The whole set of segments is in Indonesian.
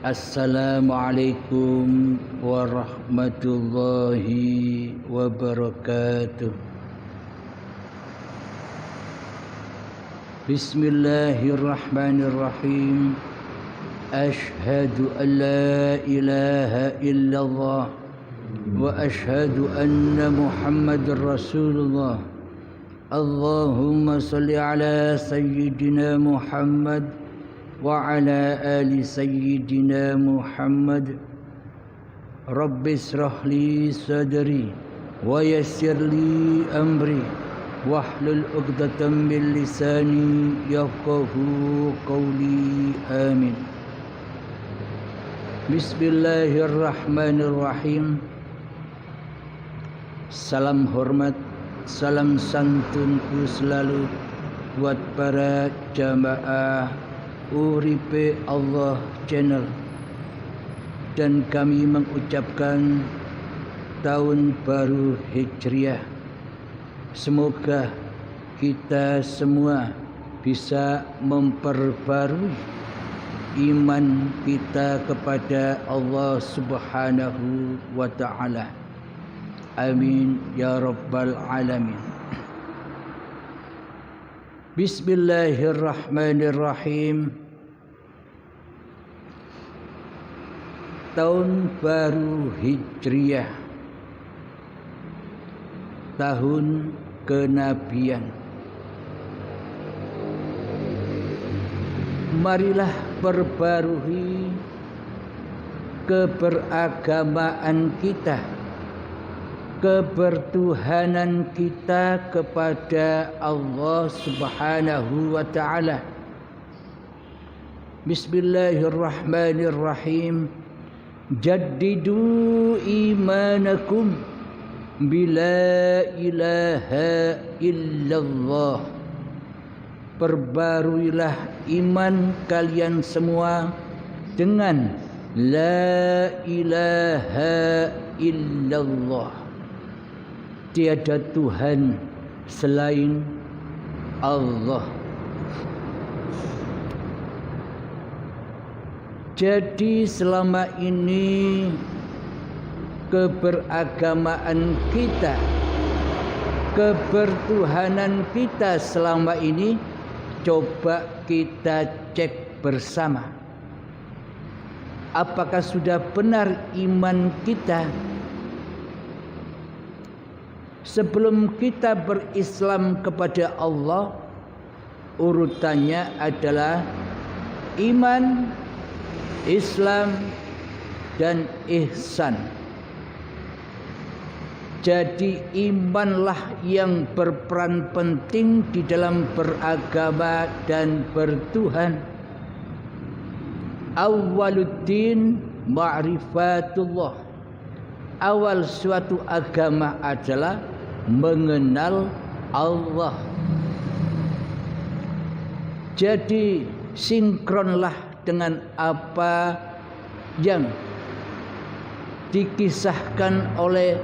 Assalamualaikum warahmatullahi wabarakatuh. Bismillahirrahmanirrahim. Ashhadu an la ilaha illallah wa ashhadu anna Muhammadar Rasulullah. Allahumma salli ala sayyidina Muhammad wa ala ali sayyidina Muhammad. Rabbi israh li sadri wa yassir li amri wahlul 'uqdatam min lisani yafqahu qawli. Amin. Bismillahirrahmanirrahim. Salam hormat, salam santunku selalu buat para jamaah Uripe Allah Channel, dan kami mengucapkan tahun baru Hijriah. Semoga kita semua bisa memperbarui iman kita kepada Allah Subhanahu wa ta'ala. Amin ya rabbal alamin. Bismillahirrahmanirrahim. Tahun baru Hijriah, tahun kenabian. Marilah perbarui keberagamaan kita, kebertuhanan kita kepada Allah Subhanahu wa ta'ala. Bismillahirrahmanirrahim. Jaddidu imanakum bila ilaha illallah. Perbaruilah iman kalian semua dengan la ilaha illallah. Tiada Tuhan selain Allah. Jadi selama ini keberagamaan kita, kebertuhanan kita selama ini coba kita cek bersama. Apakah sudah benar iman kita? Sebelum kita berislam kepada Allah, urutannya adalah iman, Islam, dan ihsan. Jadi imanlah yang berperan penting di dalam beragama dan bertuhan. Awwaluddin ma'rifatullah. Awal suatu agama adalah mengenal Allah. Jadi sinkronlah dengan apa yang dikisahkan oleh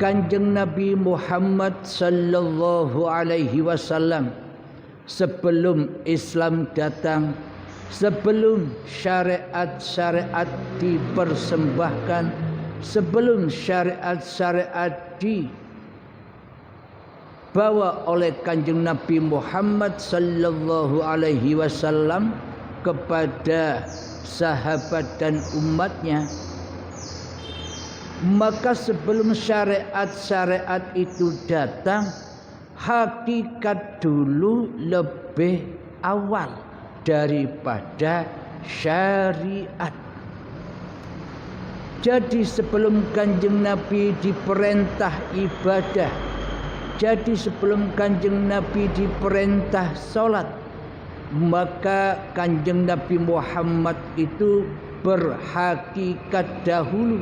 Kanjeng Nabi Muhammad sallallahu alaihi wasallam sebelum Islam datang, sebelum syariat-syariat dipersembahkan, sebelum syariat-syariat dibawa oleh Kanjeng Nabi Muhammad sallallahu alaihi wasallam kepada sahabat dan umatnya. Maka sebelum syariat-syariat itu datang, hakikat dulu lebih awal daripada syariat. Jadi sebelum Kanjeng Nabi diperintah ibadah, jadi sebelum Kanjeng Nabi diperintah salat, maka Kanjeng Nabi Muhammad itu berhakikat dahulu,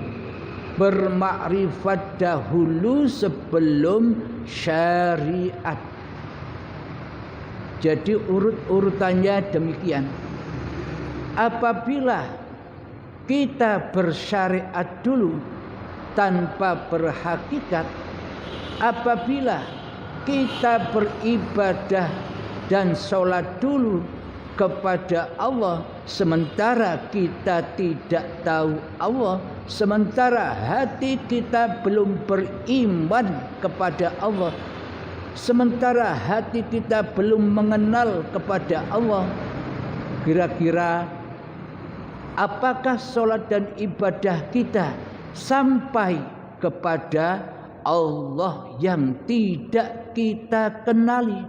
bermakrifat dahulu sebelum syariat. Jadi urut-urutannya demikian. Apabila kita bersyariat dulu tanpa berhakikat, apabila kita beribadah dan sholat dulu kepada Allah sementara kita tidak tahu Allah, sementara hati kita belum beriman kepada Allah, sementara hati kita belum mengenal kepada Allah, kira-kira apakah sholat dan ibadah kita sampai kepada Allah yang tidak kita kenali?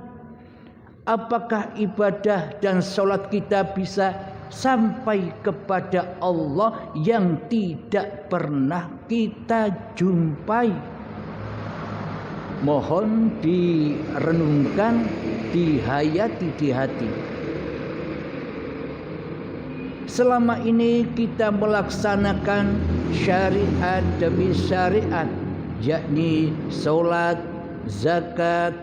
Apakah ibadah dan sholat kita bisa sampai kepada Allah yang tidak pernah kita jumpai? Mohon direnungkan, dihayati di hati. Selama ini kita melaksanakan syariat demi syariat, yakni sholat, zakat,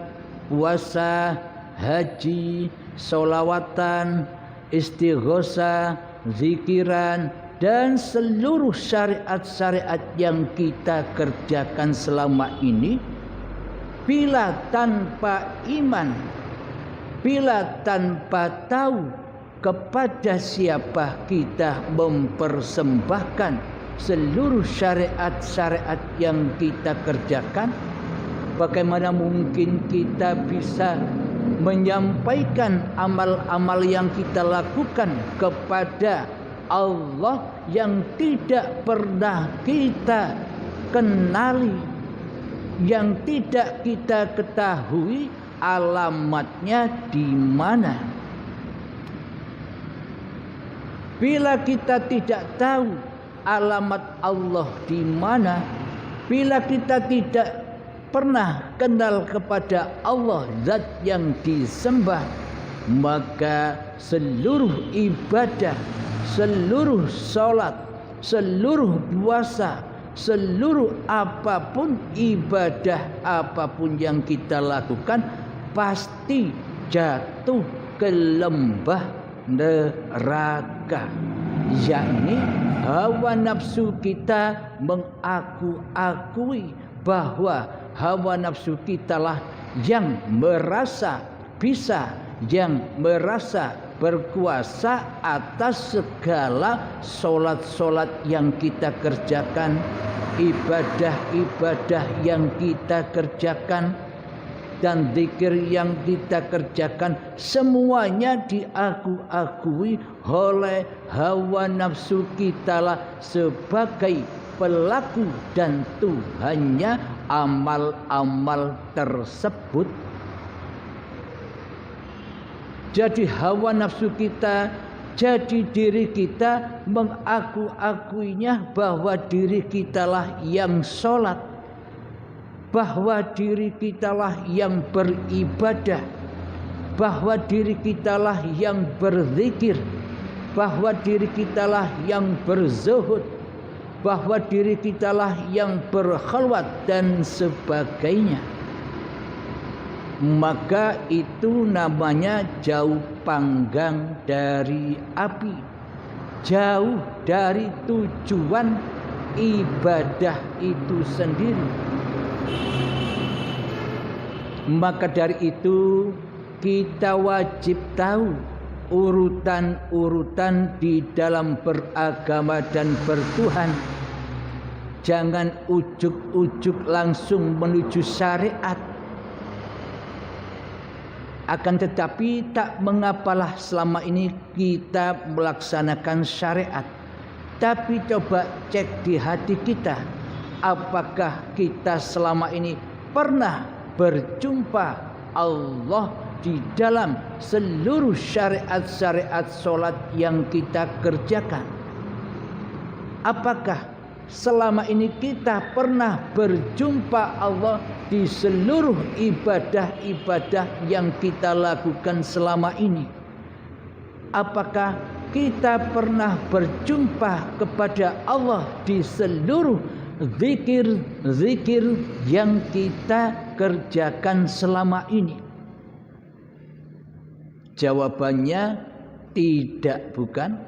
puasa, haji, sholawatan, istighosah, zikiran, dan seluruh syariat-syariat yang kita kerjakan selama ini, bila tanpa iman, bila tanpa tahu kepada siapa kita mempersembahkan seluruh syariat-syariat yang kita kerjakan, bagaimana mungkin kita bisa menyampaikan amal-amal yang kita lakukan kepada Allah yang tidak pernah kita kenali, yang tidak kita ketahui alamatnya di mana. Bila kita tidak tahu alamat Allah di mana, bila kita tidak pernah kenal kepada Allah zat yang disembah, maka seluruh ibadah, seluruh sholat, seluruh puasa, seluruh apapun ibadah, apapun yang kita lakukan pasti jatuh ke lembah neraka, yakni hawa nafsu kita mengaku-akui bahwa hawa nafsu kitalah yang merasa bisa, yang merasa berkuasa atas segala solat-solat yang kita kerjakan, ibadah-ibadah yang kita kerjakan, dan zikir yang kita kerjakan, semuanya diaku-akui oleh hawa nafsu kitalah sebagai pelaku dan Tuhannya amal-amal tersebut. Jadi hawa nafsu kita, jadi diri kita mengaku-akuinya bahwa diri kitalah yang sholat, bahwa diri kitalah yang beribadah, bahwa diri kitalah yang berzikir, bahwa diri kitalah yang berzuhud, bahwa diri kitalah yang berkhalwat dan sebagainya. Maka itu namanya jauh panggang dari api, jauh dari tujuan ibadah itu sendiri. Maka dari itu kita wajib tahu urutan-urutan di dalam beragama dan bertuhan. Jangan ujuk-ujuk langsung menuju syariat. Akan tetapi tak mengapalah selama ini kita melaksanakan syariat. Tapi coba cek di hati kita, apakah kita selama ini pernah berjumpa Allah di dalam seluruh syariat-syariat solat yang kita kerjakan? Apakah selama ini kita pernah berjumpa Allah di seluruh ibadah-ibadah yang kita lakukan selama ini? Apakah kita pernah berjumpa kepada Allah di seluruh zikir-zikir yang kita kerjakan selama ini? Jawabannya tidak, bukan.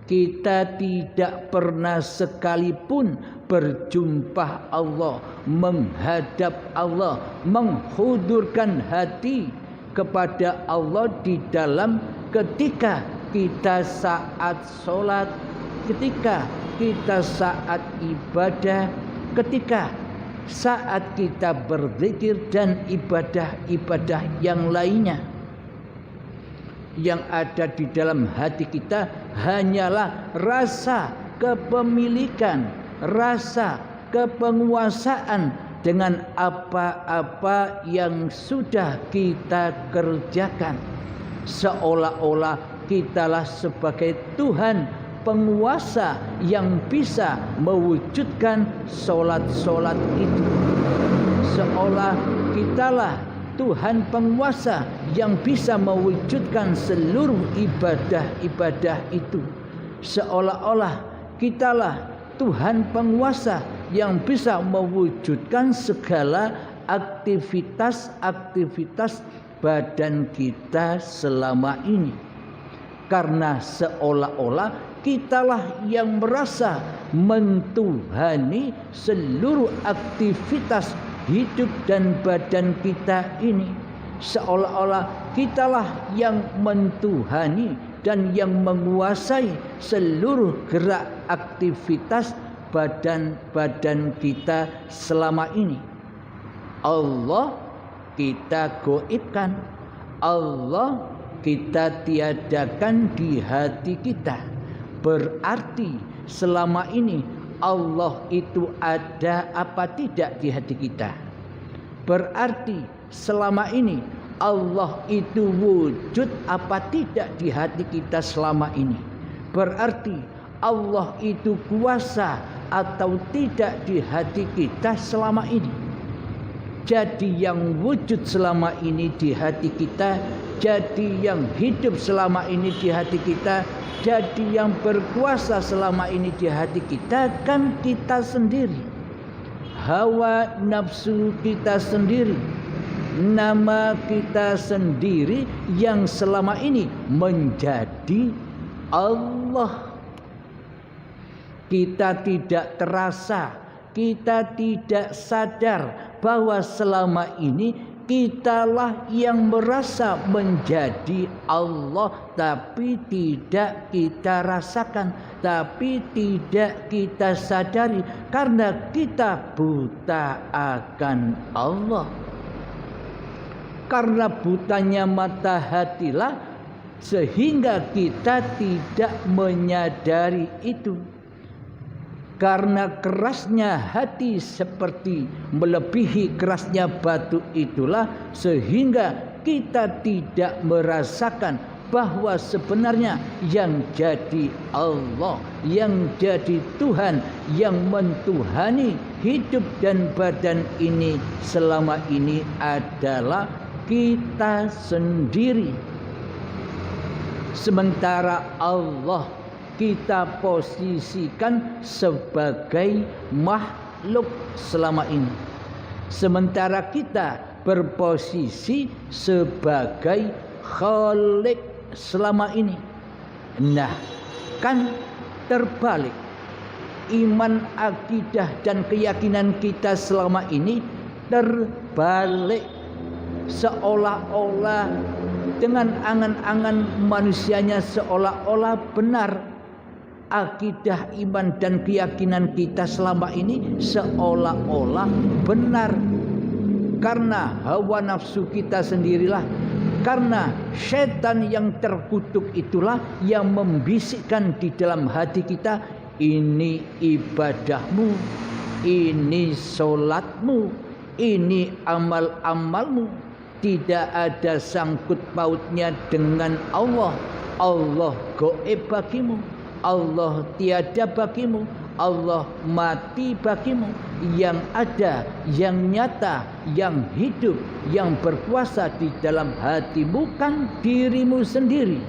Kita tidak pernah sekalipun berjumpa Allah, menghadap Allah, menghudurkan hati kepada Allah di dalam ketika kita saat sholat, ketika kita saat ibadah, ketika saat kita berzikir dan ibadah-ibadah yang lainnya. Yang ada di dalam hati kita hanyalah rasa kepemilikan, rasa kepenguasaan dengan apa-apa yang sudah kita kerjakan. Seolah-olah kitalah sebagai Tuhan penguasa yang bisa mewujudkan sholat-sholat itu. Seolah kitalah Tuhan penguasa yang bisa mewujudkan seluruh ibadah-ibadah itu. Seolah-olah kitalah Tuhan penguasa yang bisa mewujudkan segala aktivitas-aktivitas badan kita selama ini. Karena seolah-olah kitalah yang merasa mentuhani seluruh aktivitas hidup dan badan kita ini. Seolah-olah kitalah yang mentuhani dan yang menguasai seluruh gerak aktivitas badan-badan kita selama ini. Allah kita goibkan, Allah kita tiadakan di hati kita. Berarti selama ini Allah itu ada apa tidak di hati kita? Berarti selama ini Allah itu wujud apa tidak di hati kita selama ini? Berarti Allah itu kuasa atau tidak di hati kita selama ini? Jadi yang wujud selama ini di hati kita, jadi yang hidup selama ini di hati kita, jadi yang berkuasa selama ini di hati kita kan kita sendiri. Hawa nafsu kita sendiri, nama kita sendiri yang selama ini menjadi Allah. Kita tidak terasa, kita tidak sadar bahwa selama ini kitalah yang merasa menjadi Allah, tapi tidak kita rasakan, tapi tidak kita sadari karena kita buta akan Allah. Karena butanya mata hatilah sehingga kita tidak menyadari itu. Karena kerasnya hati seperti melebihi kerasnya batu itulah sehingga kita tidak merasakan bahwa sebenarnya yang jadi Allah, yang jadi Tuhan, yang mentuhani hidup dan badan ini selama ini adalah kita sendiri. Sementara Allah kita posisikan sebagai makhluk selama ini. Sementara kita berposisi sebagai khalik selama ini. Nah, kan terbalik. Iman, akidah dan keyakinan kita selama ini terbalik. Seolah-olah dengan angan-angan manusianya seolah-olah benar. Akidah, iman dan keyakinan kita selama ini seolah-olah benar. Karena hawa nafsu kita sendirilah, karena setan yang terkutuk itulah yang membisikkan di dalam hati kita, ini ibadahmu, ini sholatmu, ini amal-amalmu, tidak ada sangkut pautnya dengan Allah. Allah gaib bagimu, Allah tiada bagimu, Allah mati bagimu. Yang ada, yang nyata, yang hidup, yang berkuasa di dalam hatimu kan dirimu sendiri.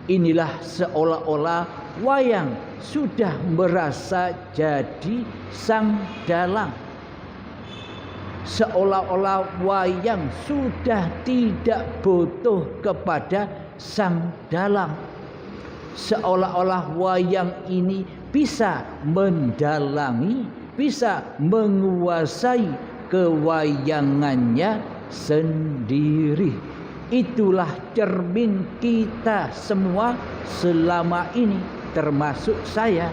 Inilah seolah-olah wayang sudah merasa jadi sang dalang. Seolah-olah wayang sudah tidak butuh kepada sang dalang. Seolah-olah wayang ini bisa mendalangi, bisa menguasai kewayangannya sendiri. Itulah cermin kita semua selama ini, termasuk saya.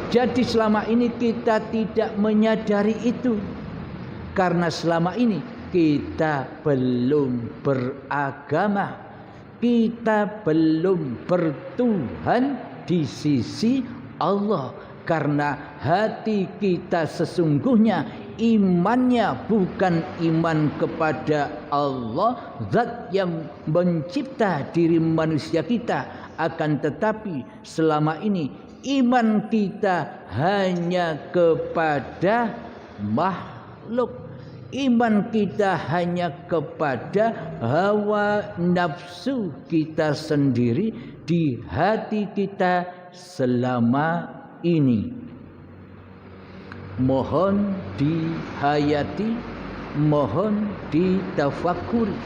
Jadi selama ini kita tidak menyadari itu, karena selama ini kita belum beragama, kita belum bertuhan di sisi Allah. Karena hati kita sesungguhnya imannya bukan iman kepada Allah, zat yang mencipta diri manusia kita. Akan tetapi selama ini iman kita hanya kepada makhluk. Iman kita hanya kepada hawa nafsu kita sendiri di hati kita selama ini. Mohon dihayati, mohon ditafakuri.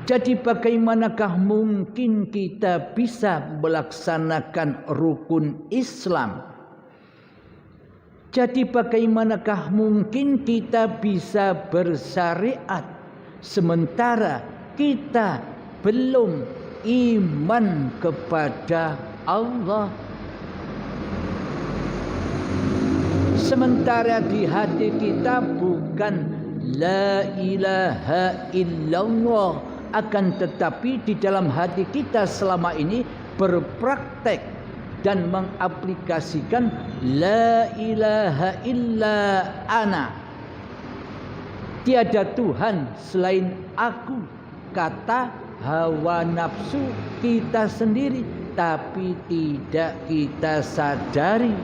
Jadi bagaimanakah mungkin kita bisa melaksanakan rukun Islam? Jadi bagaimanakah mungkin kita bisa bersyariat sementara kita belum iman kepada Allah? Sementara di hati kita bukan la ilaha illallah, akan tetapi di dalam hati kita selama ini berpraktek dan mengaplikasikan la ilaha illa ana. Tiada Tuhan selain aku, kata hawa nafsu kita sendiri, tapi tidak kita sadari.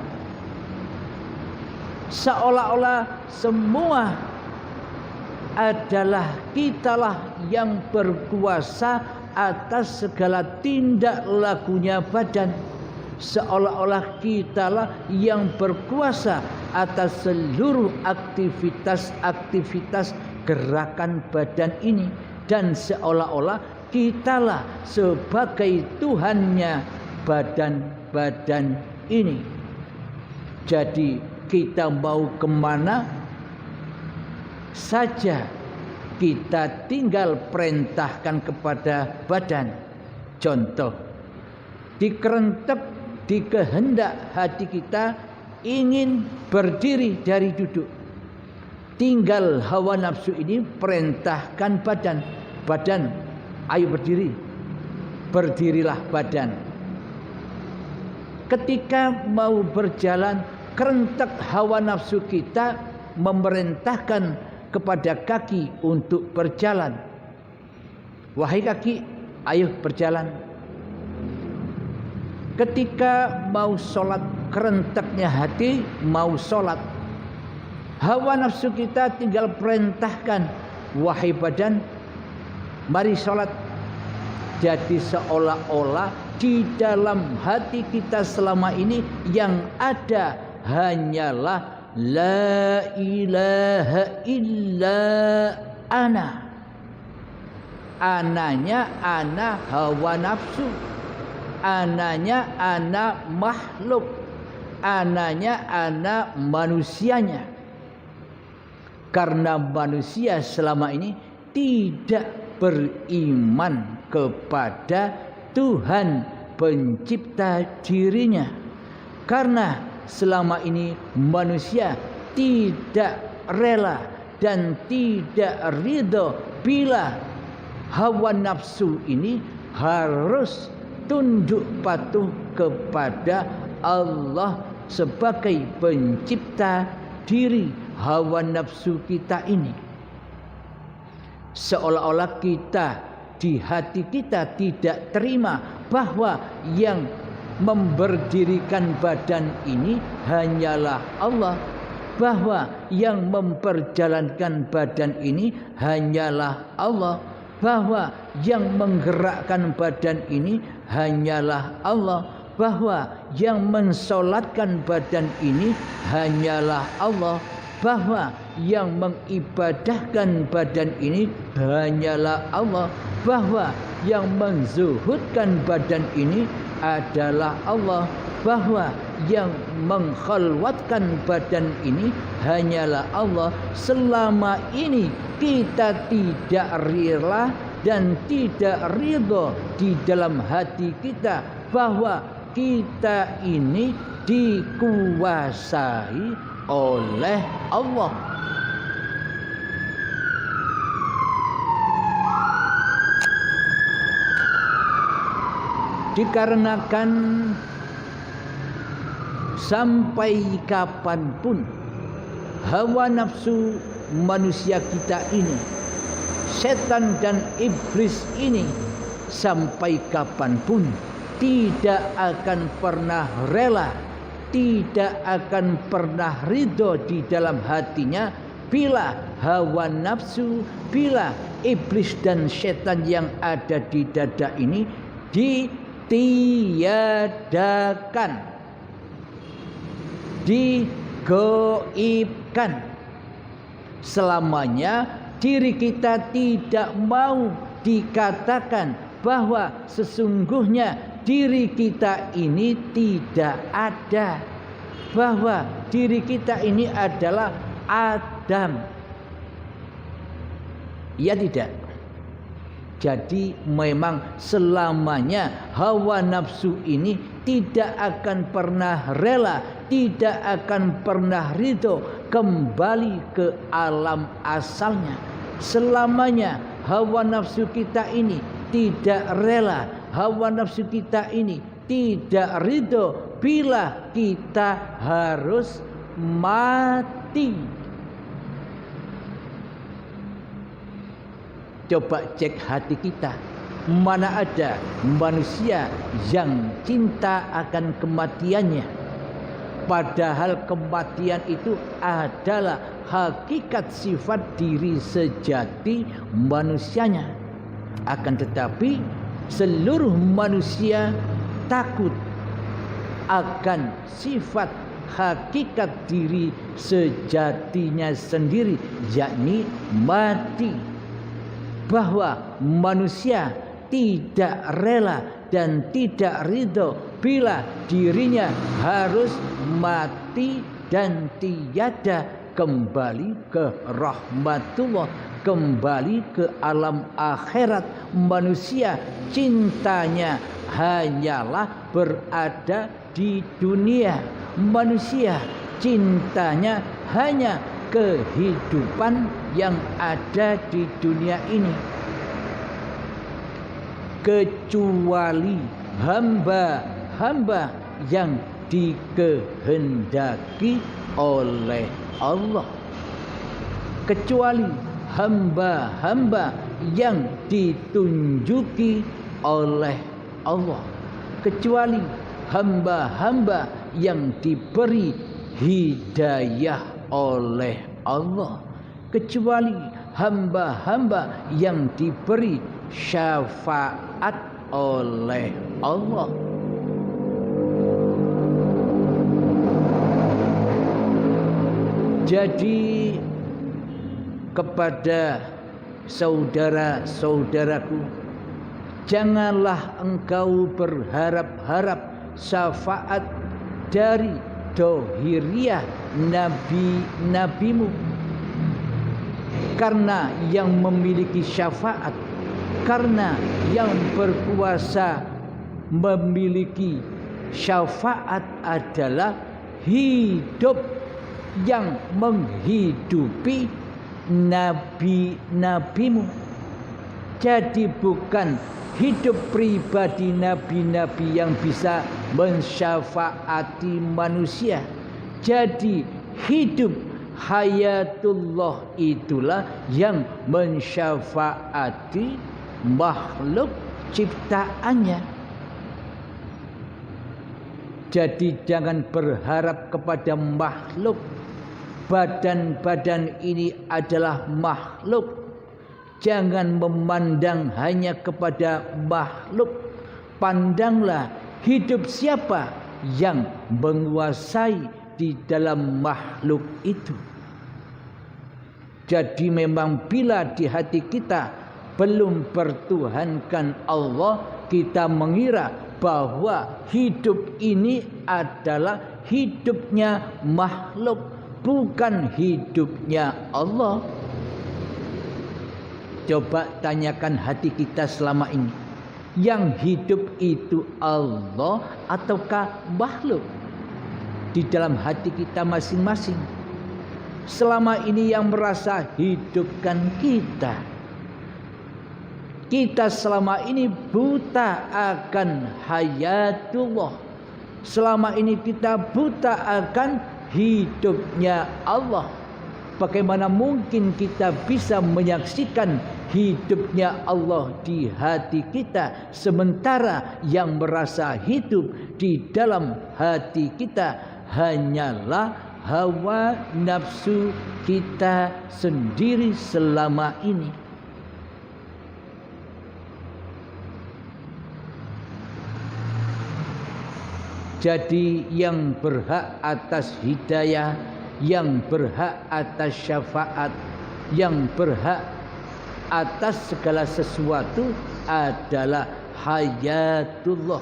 Seolah-olah semua adalah kitalah yang berkuasa atas segala tindak lakunya badan. Seolah-olah kitalah yang berkuasa atas seluruh aktivitas-aktivitas gerakan badan ini. Dan seolah-olah kitalah sebagai Tuhannya badan-badan ini. Jadi kita mau kemana saja, kita tinggal perintahkan kepada badan. Contoh, dikerentek di kehendak hati kita ingin berdiri dari duduk, tinggal hawa nafsu ini perintahkan badan. Badan, ayo berdiri. Berdirilah badan. Ketika mau berjalan, kerentek hawa nafsu kita memerintahkan kepada kaki untuk berjalan. Wahai kaki, ayo berjalan. Ketika mau sholat, kerenteknya hati mau sholat. Hawa nafsu kita tinggal perintahkan, wahai badan, mari sholat. Jadi seolah-olah di dalam hati kita selama ini yang ada hanyalah la ilaha illa ana. Ananya ana hawa nafsu, ananya ana makhluk, ananya ana manusianya. Karena manusia selama ini tidak beriman kepada Tuhan pencipta dirinya. Karena selama ini manusia tidak rela dan tidak ridho bila hawa nafsu ini harus tunduk patuh kepada Allah sebagai pencipta diri hawa nafsu kita ini. Seolah-olah kita di hati kita tidak terima bahwa yang memberdirikan badan ini hanyalah Allah, bahwa yang memperjalankan badan ini hanyalah Allah, bahwa yang menggerakkan badan ini hanyalah Allah, bahwa yang mensolatkan badan ini hanyalah Allah, bahwa yang mengibadahkan badan ini hanyalah Allah, bahwa yang menzuhudkan badan ini adalah Allah, bahwa yang mengkhalwatkan badan ini hanyalah Allah. Selama ini kita tidak rela dan tidak ridho di dalam hati kita bahwa kita ini dikuasai oleh Allah. Dikarenakan sampai kapanpun hawa nafsu manusia kita ini, setan dan iblis ini, sampai kapanpun tidak akan pernah rela, tidak akan pernah ridho di dalam hatinya bila hawa nafsu, bila iblis dan setan yang ada di dada ini ditiadakan, digoibkan. Selamanya diri kita tidak mau dikatakan bahwa sesungguhnya diri kita ini tidak ada, bahwa diri kita ini adalah Adam. Ya tidak. Jadi memang selamanya hawa nafsu ini tidak akan pernah rela, tidak akan pernah ridho kembali ke alam asalnya. Selamanya hawa nafsu kita ini tidak rela, hawa nafsu kita ini tidak ridho bila kita harus mati. Coba cek hati kita, mana ada manusia yang cinta akan kematiannya, padahal kematian itu adalah hakikat sifat diri sejati manusianya. Akan tetapi seluruh manusia takut akan sifat hakikat diri sejatinya sendiri, yakni mati. Bahwa manusia tidak rela dan tidak ridho bila dirinya harus mati dan tiada kembali ke rahmatullah, kembali ke alam akhirat. Manusia cintanya hanyalah berada di dunia. Manusia cintanya hanya kehidupan yang ada di dunia ini, kecuali hamba-hamba yang dikehendaki oleh Allah, kecuali hamba-hamba yang ditunjuki oleh Allah, kecuali hamba-hamba yang diberi hidayah oleh Allah, kecuali hamba-hamba yang diberi syafaat oleh Allah. Jadi kepada saudara-saudaraku, janganlah engkau berharap-harap syafaat dari dohiriyah nabi-nabimu, karena yang memiliki syafaat, karena yang berkuasa memiliki syafaat adalah hidup yang menghidupi nabi-nabimu. Jadi bukan hidup pribadi nabi-nabi yang bisa mensyafaati manusia. Jadi hidup hayatullah itulah yang mensyafaati makhluk ciptaannya. Jadi jangan berharap kepada makhluk. Badan-badan ini adalah makhluk. Jangan memandang hanya kepada makhluk. Pandanglah hidup siapa yang menguasai di dalam makhluk itu. Jadi memang bila di hati kita belum bertuhankan Allah, kita mengira bahwa hidup ini adalah hidupnya makhluk, bukan hidupnya Allah. Coba tanyakan hati kita selama ini, yang hidup itu Allah ataukah makhluk? Di dalam hati kita masing-masing selama ini yang merasa hidupkan kita. Kita selama ini buta akan hayatullah. Selama ini kita buta akan hidupnya Allah. Bagaimana mungkin kita bisa menyaksikan hidupnya Allah di hati kita, sementara yang merasa hidup di dalam hati kita hanyalah hawa nafsu kita sendiri selama ini. Jadi yang berhak atas hidayah, yang berhak atas syafaat, yang berhak atas segala sesuatu adalah hayatullah,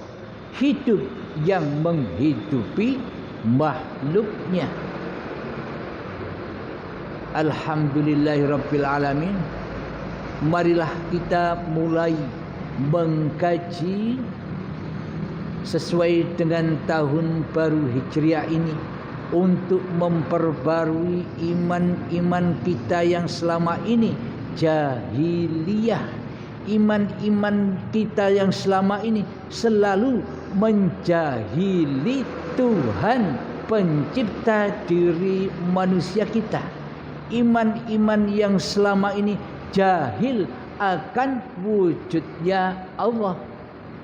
hidup yang menghidupi makhluknya. Alhamdulillahirabbil alamin. Marilah kita mulai mengkaji sesuai dengan tahun baru Hijriah ini untuk memperbarui iman-iman kita yang selama ini jahiliyah. Iman-iman kita yang selama ini selalu menjahili Tuhan pencipta diri manusia kita. Iman-iman yang selama ini jahil akan wujudnya Allah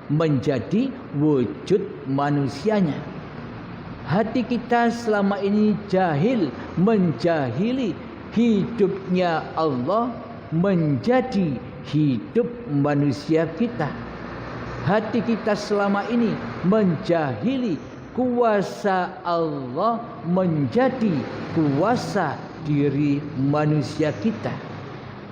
menjadi wujud manusianya. Hati kita selama ini jahil, menjahili hidupnya Allah menjadi hidup manusia kita. Hati kita selama ini menjahili kuasa Allah menjadi kuasa diri manusia kita.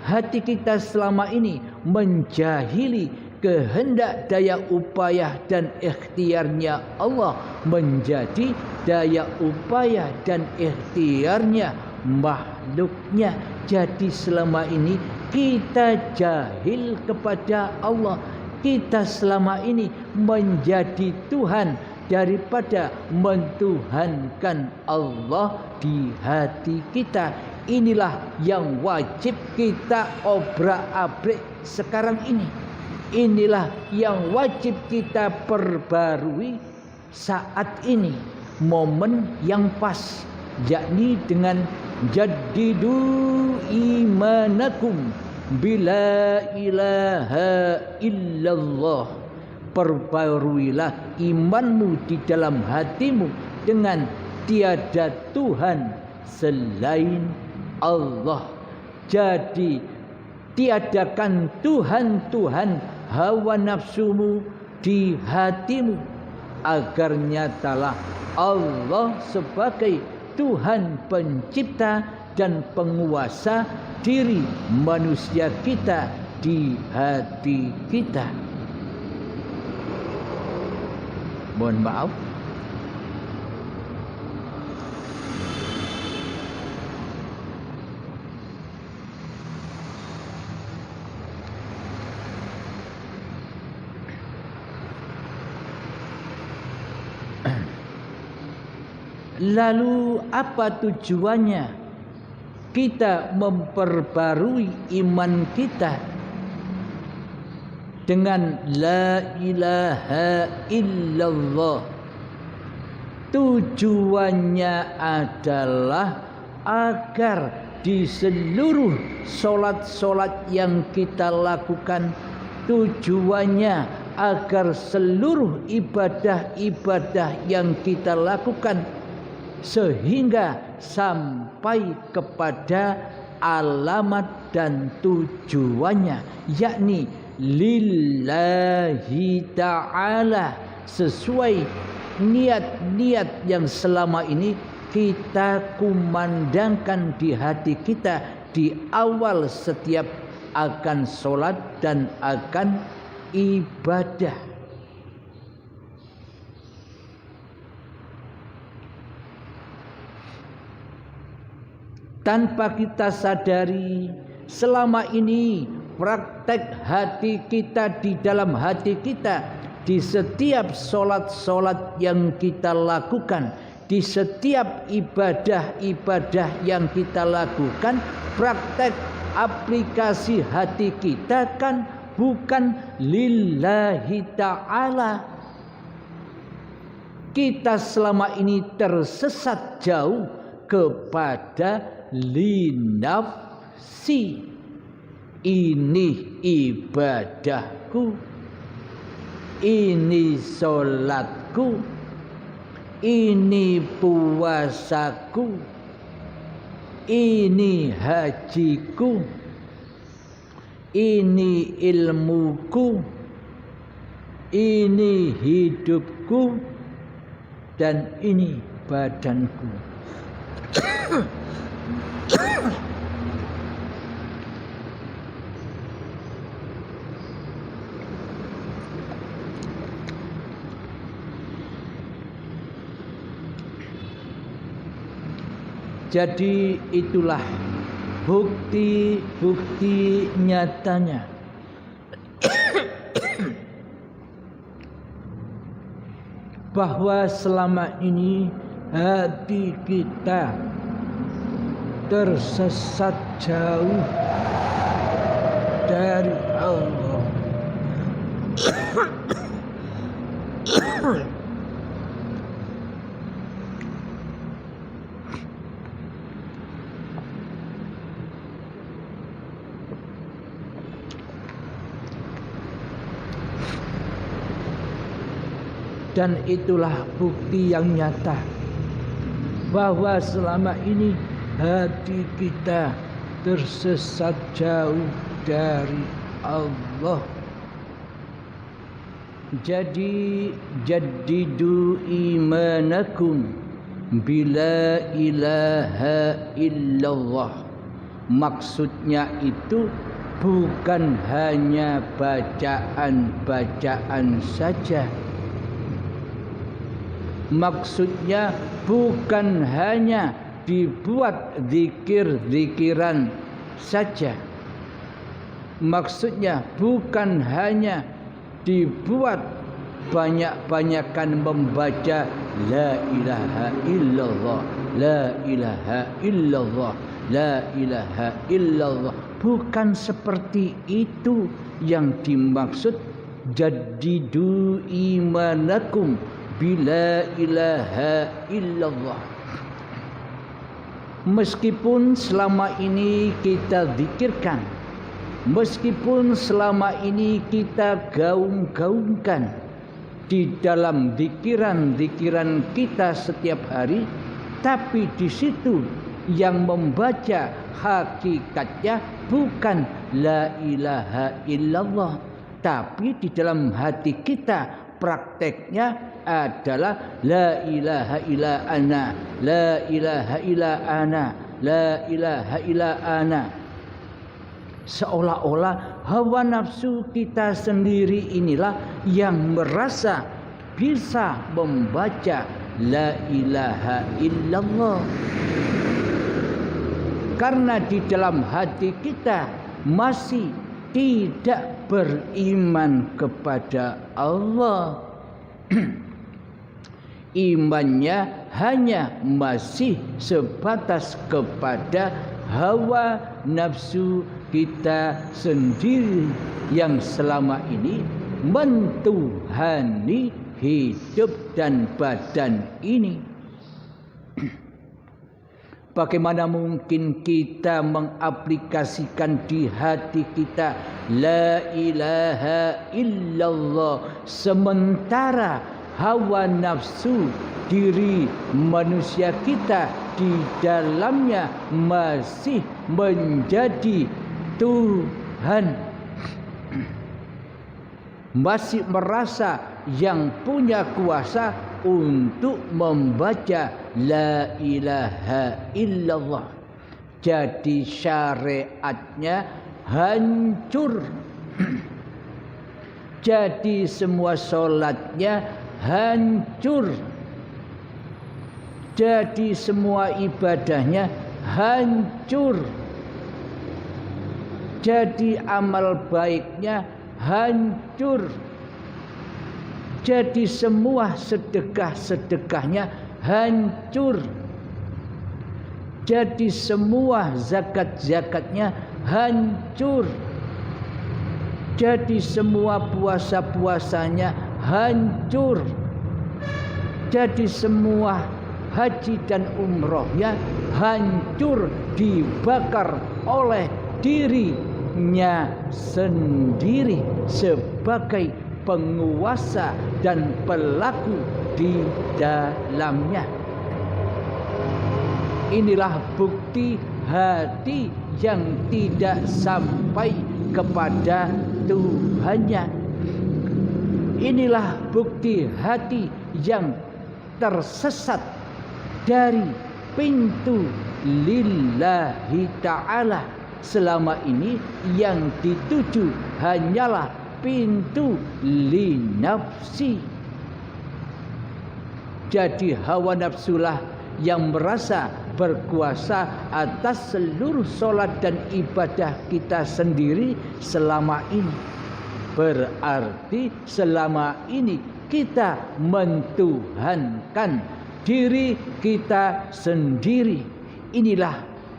Hati kita selama ini menjahili kehendak, daya upaya dan ikhtiarnya Allah menjadi daya upaya dan ikhtiarnya makhluknya. Jadi selama ini kita jahil kepada Allah. Kita selama ini menjadi Tuhan daripada mentuhankan Allah di hati kita. Inilah yang wajib kita obrak-abrik sekarang ini. Inilah yang wajib kita perbarui saat ini, momen yang pas, yakni dengan jaddidu imanakum bila ilaha illallah. Perbaruilah imanmu di dalam hatimu dengan tiada Tuhan selain Allah. Jadi tiadakan Tuhan-Tuhan hawa nafsumu di hatimu, agar nyatalah Allah sebagai Tuhan pencipta dan penguasa diri manusia kita di hati kita. Mohon maaf, lalu apa tujuannya kita memperbarui iman kita dengan la ilaha illallah? Tujuannya adalah agar di seluruh solat-solat yang kita lakukan, tujuannya agar seluruh ibadah-ibadah yang kita lakukan sehingga sampai kepada alamat dan tujuannya, yakni lillahi ta'ala, sesuai niat-niat yang selama ini kita kumandangkan di hati kita di awal setiap akan sholat dan akan ibadah. tanpa kita sadari selama ini praktek hati kita di dalam hati kita, di setiap solat-solat yang kita lakukan, di setiap ibadah-ibadah yang kita lakukan, praktek aplikasi hati kita kan bukan lillahi ta'ala. Kita selama ini tersesat jauh kepada linafsi. Ini ibadahku, ini sholatku, ini puasaku, ini hajiku, ini ilmuku, ini hidupku, dan ini badanku. Jadi itulah bukti-bukti nyatanya bahwa selama ini hati kita tersesat jauh dari Allah. Dan itulah bukti yang nyata bahwa selama ini hati kita tersesat jauh dari Allah. Jadi jaddidu imanakum bila ilaha illallah. Maksudnya itu bukan hanya bacaan-bacaan saja. Maksudnya bukan hanya dibuat zikir-zikiran saja. Maksudnya bukan hanya dibuat banyak-banyakan membaca la ilaha illallah, la ilaha illallah, la ilaha illallah. Bukan seperti itu yang dimaksud jaddidu imanakum bila ilaha illallah. Meskipun selama ini kita zikirkan, meskipun selama ini kita gaung-gaungkan di dalam zikiran-zikiran kita setiap hari, tapi di situ yang membaca hakikatnya bukan la ilaha illallah, tapi di dalam hati kita prakteknya adalah la ilaha illa ana, la ilaha illa ana, la ilaha illa ana. Seolah-olah hawa nafsu kita sendiri inilah yang merasa bisa membaca la ilaha illallah. Karena di dalam hati kita masih tidak beriman kepada Allah. Imannya hanya masih sebatas kepada hawa nafsu kita sendiri yang selama ini mentuhani hidup dan badan ini. Bagaimana mungkin kita mengaplikasikan di hati kita la ilaha illallah sementara hawa nafsu diri manusia kita di dalamnya masih menjadi Tuhan, masih merasa yang punya kuasa untuk membaca la ilaha illallah. Jadi syariatnya hancur. Jadi semua sholatnya hancur. Jadi semua ibadahnya hancur. Jadi amal baiknya hancur. Jadi semua sedekah-sedekahnya hancur. Jadi semua zakat-zakatnya hancur. Jadi semua puasa-puasanya hancur. Jadi semua haji dan umrohnya hancur, dibakar oleh dirinya sendiri sebagai penguasa dan pelaku di dalamnya. Inilah bukti hati yang tidak sampai kepada Tuhannya. Inilah bukti hati yang tersesat dari pintu lillahi ta'ala. Selama ini yang dituju hanyalah pintu li nafsi. Jadi hawa nafsulah yang merasa berkuasa atas seluruh solat dan ibadah kita sendiri selama ini. Berarti selama ini kita mentuhankan diri kita sendiri.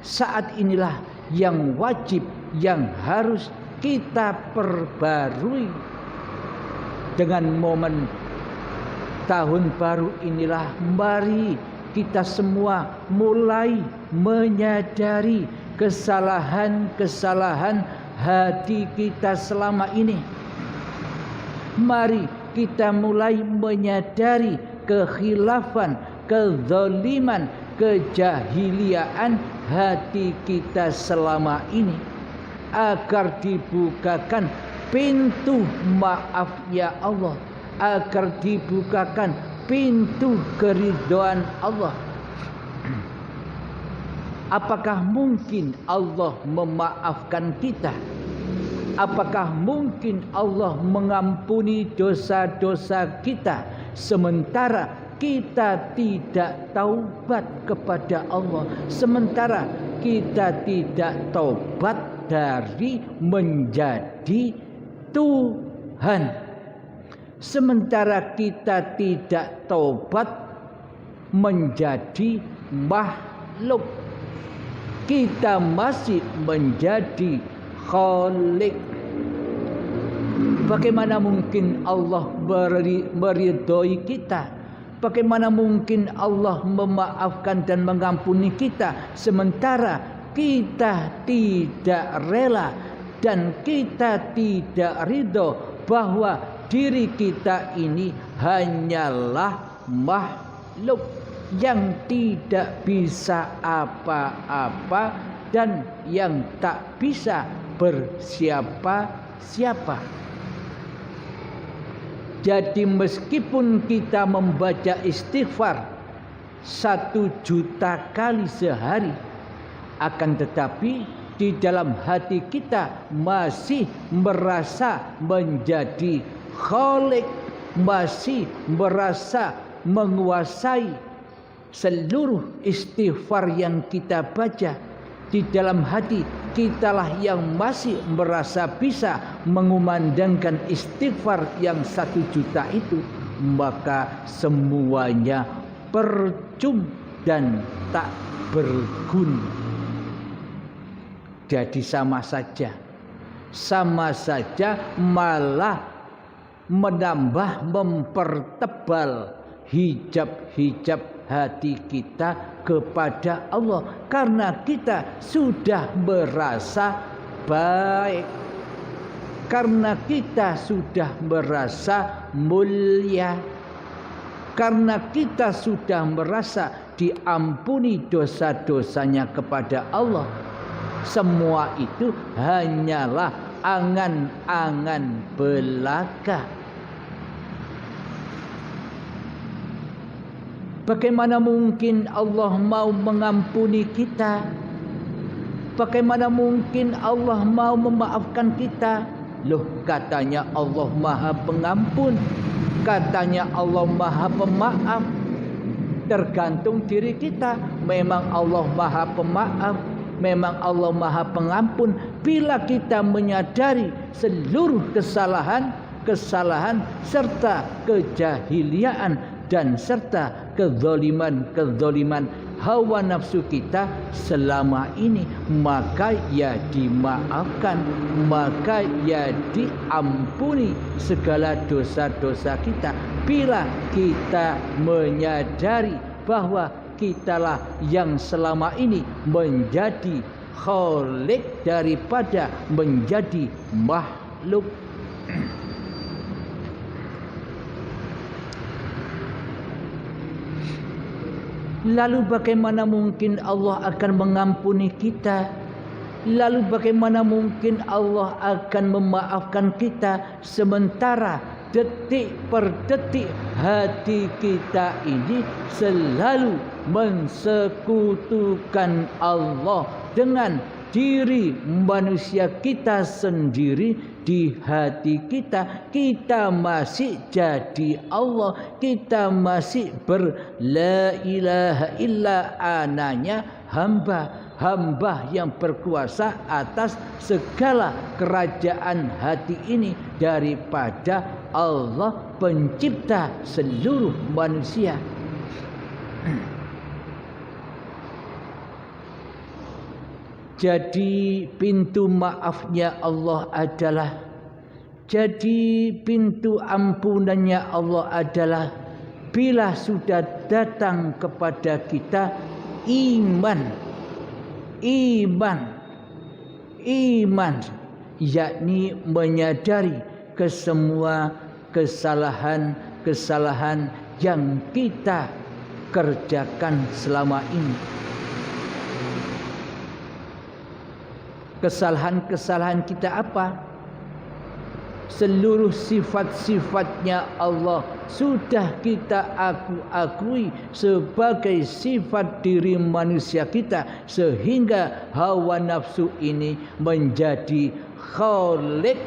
Saat inilah yang wajib, yang harus kita perbarui. Dengan momen tahun baru inilah, mari kita semua mulai menyadari kesalahan-kesalahan hati kita selama ini. Mari kita mulai menyadari kekhilafan, kezaliman, kejahiliaan hati kita selama ini, agar dibukakan pintu maafnya Allah, agar dibukakan pintu keridhaan Allah. Apakah mungkin Allah memaafkan kita? Apakah mungkin Allah mengampuni dosa-dosa kita sementara kita tidak taubat kepada Allah, sementara kita tidak taubat dari menjadi Tuhan, sementara kita tidak taubat menjadi makhluk, kita masih menjadi Khalik. Bagaimana mungkin Allah meridhoi kita? Bagaimana mungkin Allah memaafkan dan mengampuni kita sementara kita tidak rela dan kita tidak ridho bahwa diri kita ini hanyalah makhluk yang tidak bisa apa-apa dan yang tak bisa bersiapa-siapa. Jadi meskipun kita membaca istighfar 1 juta kali sehari, akan tetapi di dalam hati kita masih merasa menjadi Khalik, masih merasa menguasai seluruh istighfar yang kita baca. Di dalam hati kitalah yang masih merasa bisa mengumandangkan istighfar yang 1 juta itu, maka semuanya percuma dan tak berguna. Jadi sama saja malah menambah, mempertebal hijab-hijab hati kita kepada Allah, karena kita sudah merasa baik, karena kita sudah merasa mulia, karena kita sudah merasa diampuni dosa-dosanya kepada Allah. Semua itu hanyalah angan-angan belaka. Bagaimana mungkin Allah mau mengampuni kita? Bagaimana mungkin Allah mau memaafkan kita? Loh, katanya Allah Maha Pengampun, katanya Allah Maha Pemaaf. tergantung diri kita. Memang Allah Maha Pemaaf, memang Allah Maha Pengampun bila kita menyadari seluruh kesalahan serta kejahiliaan dan serta kezaliman hawa nafsu kita selama ini, maka ya dimaafkan, maka ya diampuni segala dosa-dosa kita bila kita menyadari bahwa kitalah yang selama ini menjadi khalik daripada menjadi makhluk. Lalu bagaimana mungkin Allah akan mengampuni kita? Lalu bagaimana mungkin Allah akan memaafkan kita sementara detik per detik hati kita ini selalu mensekutukan Allah dengan diri manusia kita sendiri. Di hati kita, kita masih jadi Allah, kita masih la ilaha illa ananya hamba yang berkuasa atas segala kerajaan hati ini daripada Allah pencipta seluruh manusia. Jadi pintu maafnya Allah adalah, jadi pintu ampunannya Allah adalah bila sudah datang kepada kita iman, yakni menyadari kesemua kesalahan yang kita kerjakan selama ini. Kesalahan kita apa? Seluruh sifat-sifatnya Allah sudah kita akui sebagai sifat diri manusia kita, sehingga hawa nafsu ini menjadi khalik,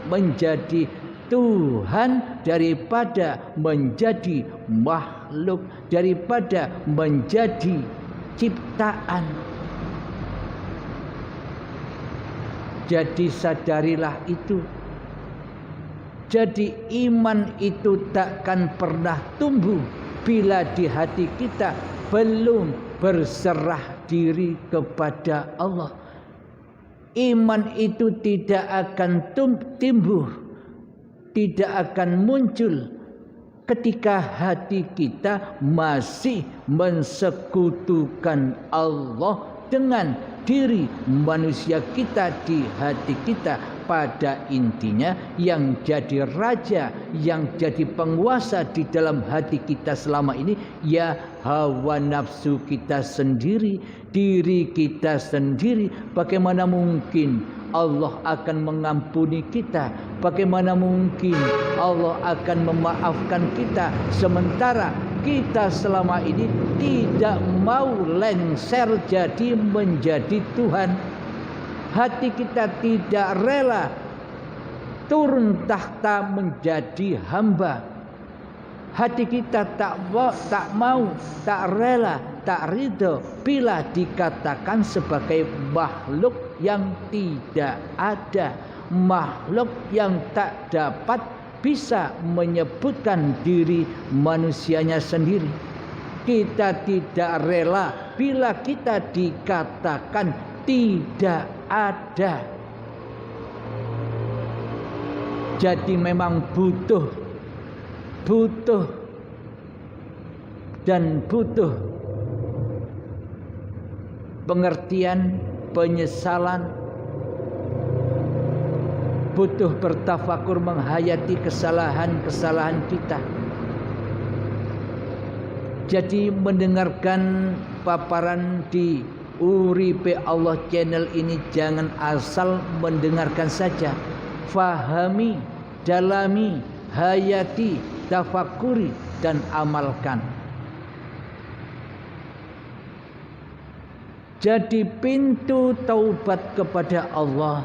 menjadi Tuhan daripada menjadi makhluk, daripada menjadi ciptaan. Jadi sadarilah itu. Jadi iman itu takkan pernah tumbuh bila di hati kita belum berserah diri kepada Allah. Iman itu tidak akan tumbuh, tidak akan muncul ketika hati kita masih mensekutukan Allah dengan diri manusia kita di hati kita. Pada intinya yang jadi raja, yang jadi penguasa di dalam hati kita selama ini ya hawa nafsu kita sendiri, diri kita sendiri. Bagaimana mungkin Allah akan mengampuni kita? Bagaimana mungkin Allah akan memaafkan kita sementara kita selama ini tidak mau lengser jadi menjadi Tuhan? Hati kita tidak rela turun takhta menjadi hamba. Hati kita tak mau, tak rela, tak ridho bila dikatakan sebagai makhluk yang tidak ada, makhluk yang tak dapat bisa menyebutkan diri manusianya sendiri. Kita tidak rela bila kita dikatakan tidak ada. Jadi memang butuh pengertian, penyesalan, butuh bertafakur menghayati kesalahan-kesalahan kita. Jadi mendengarkan paparan di Uripe Allah channel ini jangan asal mendengarkan saja. Fahami, dalami, hayati, tafakuri dan amalkan. Jadi pintu taubat kepada Allah,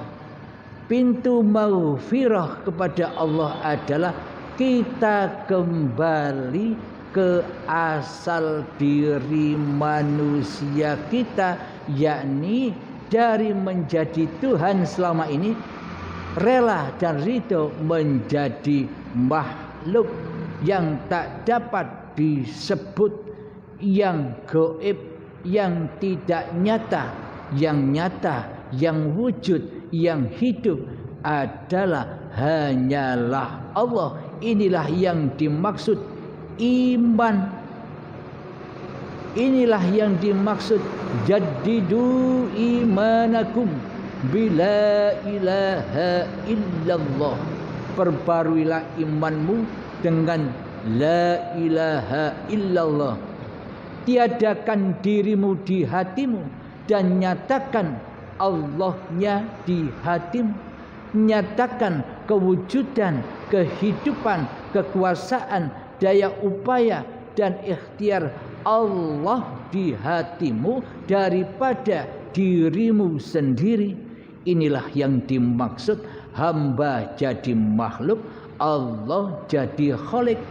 pintu maghfirah kepada Allah adalah kita kembali ke asal diri manusia kita, yakni dari menjadi Tuhan selama ini rela dan ridho menjadi makhluk yang tak dapat disebut, yang gaib, yang tidak nyata. Yang nyata, yang wujud, yang hidup adalah hanyalah Allah. Inilah yang dimaksud iman. Inilah yang dimaksud jaddidu imanakum bila ilaha illallah. Perbaruilah imanmu dengan la ilaha illallah. Tiadakan dirimu di hatimu dan nyatakan Allahnya di hatimu. Nyatakan kewujudan, kehidupan, kekuasaan, daya upaya dan ikhtiar Allah di hatimu daripada dirimu sendiri. Inilah yang dimaksud hamba jadi makhluk, Allah jadi khalik.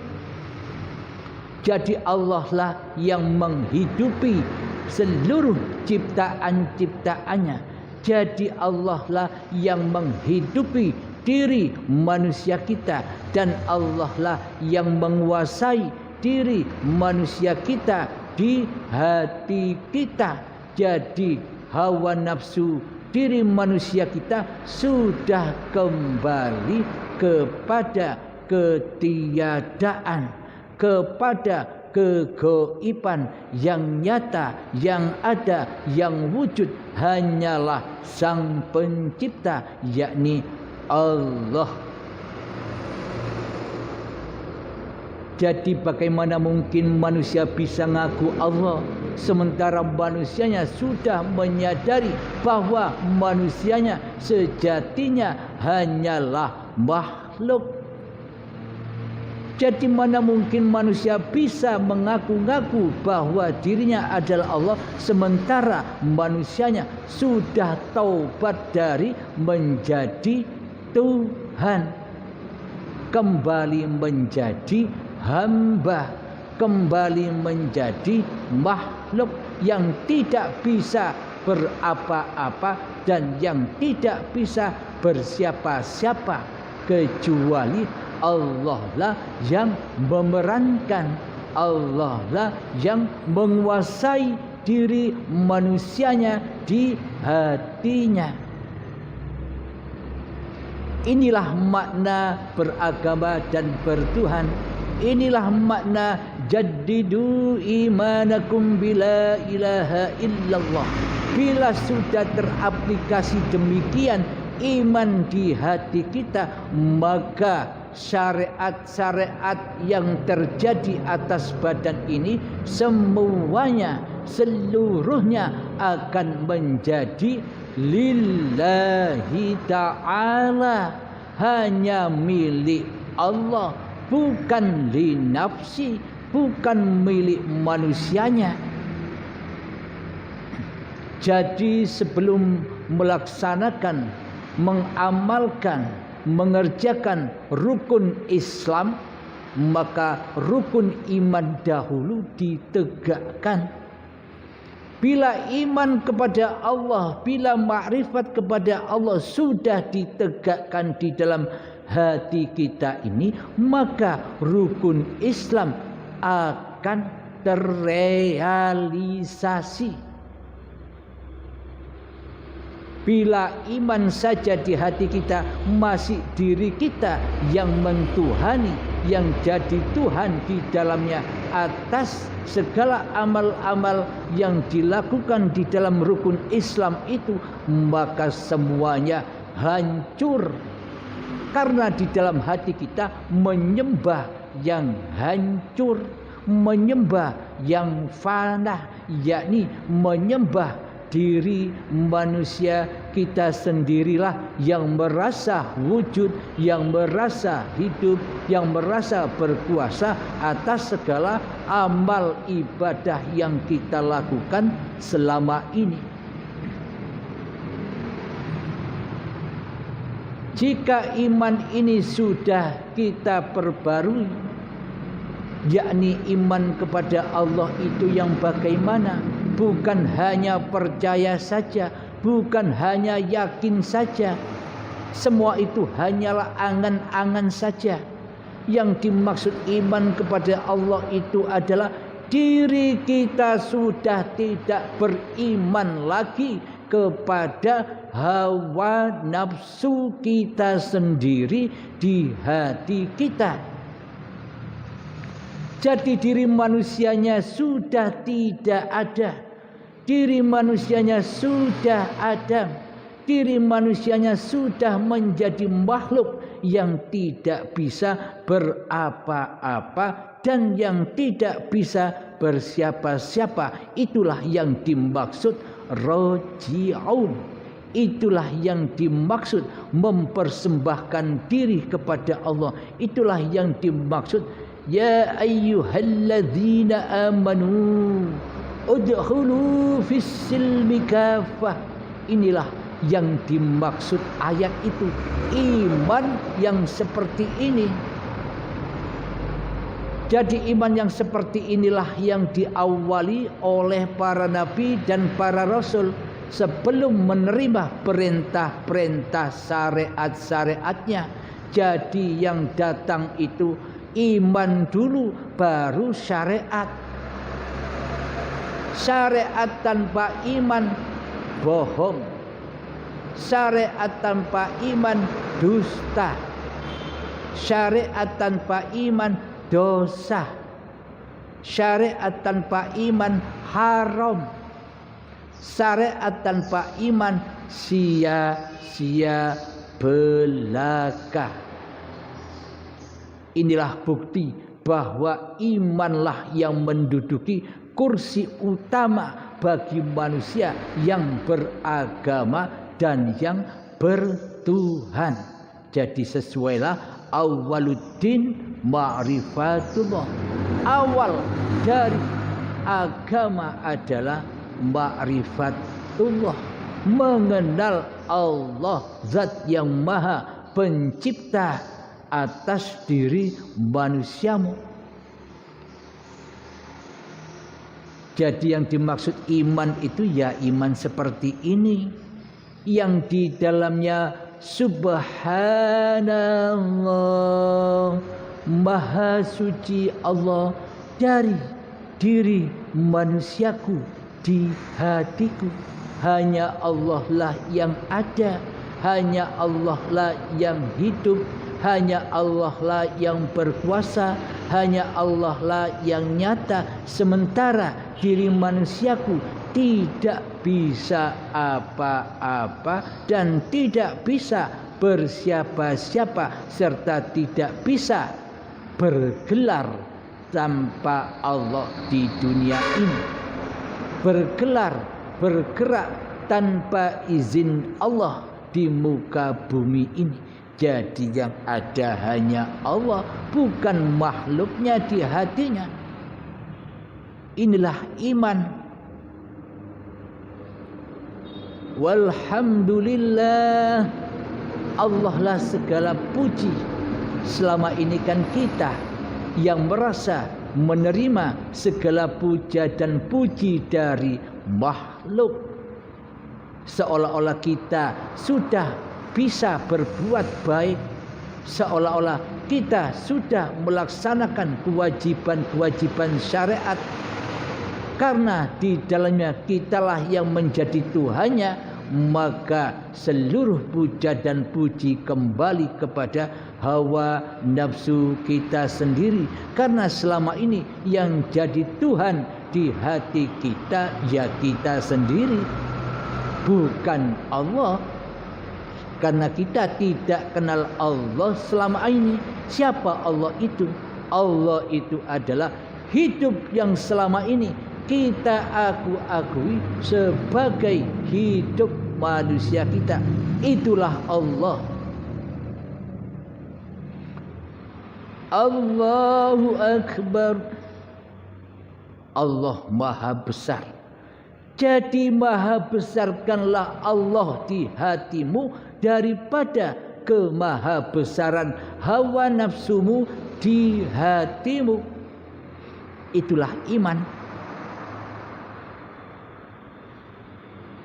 Jadi Allah lah yang menghidupi seluruh ciptaan-ciptaannya. Jadi Allah lah yang menghidupi diri manusia kita, dan Allah lah yang menguasai diri manusia kita di hati kita. Jadi hawa nafsu diri manusia kita sudah kembali kepada ketiadaan, kepada kegaiban yang nyata, yang ada, yang wujud hanyalah Sang Pencipta, yakni Allah. Jadi bagaimana mungkin manusia bisa ngaku Allah sementara manusianya sudah menyadari bahwa manusianya sejatinya hanyalah makhluk. Jadi mana mungkin manusia bisa mengaku-ngaku bahwa dirinya adalah Allah sementara manusianya sudah taubat dari menjadi Tuhan, kembali menjadi hamba, kembali menjadi makhluk yang tidak bisa berapa-apa dan yang tidak bisa bersiapa-siapa kecuali Allah lah yang memerankan, Allah lah yang menguasai diri manusianya di hatinya. Inilah makna beragama dan bertuhan. Inilah makna jaddidu imanakum bila ilaha illallah. Bila sudah teraplikasi demikian iman di hati kita, maka syariat-syariat yang terjadi atas badan ini semuanya, seluruhnya akan menjadi lillahi ta'ala, hanya milik Allah, bukan li nafsi, bukan milik manusianya. Jadi sebelum melaksanakan, mengamalkan, mengerjakan rukun Islam, maka rukun iman dahulu ditegakkan. Bila iman kepada Allah, bila makrifat kepada Allah sudah ditegakkan di dalam hati kita ini, maka rukun Islam akan terrealisasi. Bila iman saja di hati kita, masih diri kita yang mentuhani, yang jadi Tuhan di dalamnya atas segala amal-amal yang dilakukan di dalam rukun Islam itu, maka semuanya hancur. Karena di dalam hati kita menyembah yang hancur, menyembah yang fana, yakni menyembah diri manusia kita sendirilah yang merasa wujud, yang merasa hidup, yang merasa berkuasa atas segala amal ibadah yang kita lakukan selama ini. Jika iman ini sudah kita perbarui, yakni iman kepada Allah itu yang bagaimana? Bukan hanya percaya saja, bukan hanya yakin saja. Semua itu hanyalah angan-angan saja. Yang dimaksud iman kepada Allah itu adalah diri kita sudah tidak beriman lagi kepada hawa nafsu kita sendiri di hati kita. Jadi diri manusianya sudah tidak ada. Diri manusianya sudah ada. Diri manusianya sudah menjadi makhluk yang tidak bisa berapa-apa dan yang tidak bisa bersiapa-siapa. Itulah yang dimaksud raji'un. Itulah yang dimaksud mempersembahkan diri kepada Allah. Itulah yang dimaksud ya ayyuhalladzina amanu udkhulu fis silmi kafah. Inilah yang dimaksud ayat itu, iman yang seperti ini. Jadi iman yang seperti inilah yang diawali oleh para nabi dan para rasul sebelum menerima perintah-perintah syariat-syariatnya. Jadi yang datang itu iman dulu baru syariat. Syariat tanpa iman bohong. Syariat tanpa iman dusta. Syariat tanpa iman dosa. Syariat tanpa iman haram. Syariat tanpa iman sia-sia belaka. Inilah bukti bahwa imanlah yang menduduki kursi utama bagi manusia yang beragama dan yang bertuhan. Jadi sesuailah awaluddin ma'rifatullah. Awal dari agama adalah ma'rifatullah, mengenal Allah zat yang maha pencipta atas diri manusiamu. Jadi yang dimaksud iman itu ya iman seperti ini, yang di dalamnya subhanallah, maha suci Allah dari diri manusiaku di hatiku. Hanya Allah lah yang ada, hanya Allah lah yang hidup, hanya Allah lah yang berkuasa, hanya Allah lah yang nyata. Sementara diri manusiaku tidak bisa apa-apa dan tidak bisa bersiapa-siapa serta tidak bisa bergelar tanpa Allah di dunia ini. Bergelar, bergerak tanpa izin Allah di muka bumi ini. Jadi yang ada hanya Allah, bukan makhluknya di hatinya. Inilah iman. Walhamdulillah, Allah lah segala puji. Selama ini kan kita yang merasa menerima segala puja dan puji dari makhluk. Seolah-olah kita sudah bisa berbuat baik, seolah-olah kita sudah melaksanakan kewajiban-kewajiban syariat, karena di dalamnya kitalah yang menjadi Tuhannya. Maka seluruh puja dan puji kembali kepada hawa nafsu kita sendiri, karena selama ini yang jadi Tuhan di hati kita ya kita sendiri, bukan Allah. Karena kita tidak kenal Allah selama ini. Siapa Allah itu? Allah itu adalah hidup yang selama ini kita akui sebagai hidup manusia kita. Itulah Allah. Allahu Akbar. Allah maha besar. Jadi maha besarkanlah Allah di hatimu daripada kemahabesaran hawa nafsumu di hatimu. Itulah iman.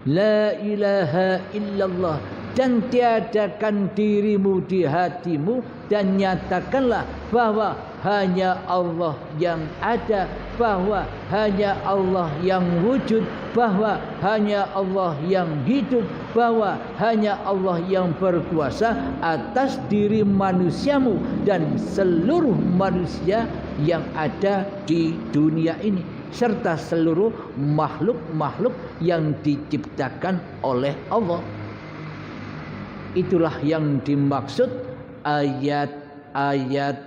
La ilaha illallah, dan tiadakan dirimu di hatimu dan nyatakanlah bahwa hanya Allah yang ada, bahwa hanya Allah yang wujud, bahwa hanya Allah yang hidup, bahwa hanya Allah yang berkuasa atas diri manusiamu dan seluruh manusia yang ada di dunia ini, serta seluruh makhluk-makhluk yang diciptakan oleh Allah. Itulah yang dimaksud ayat-ayat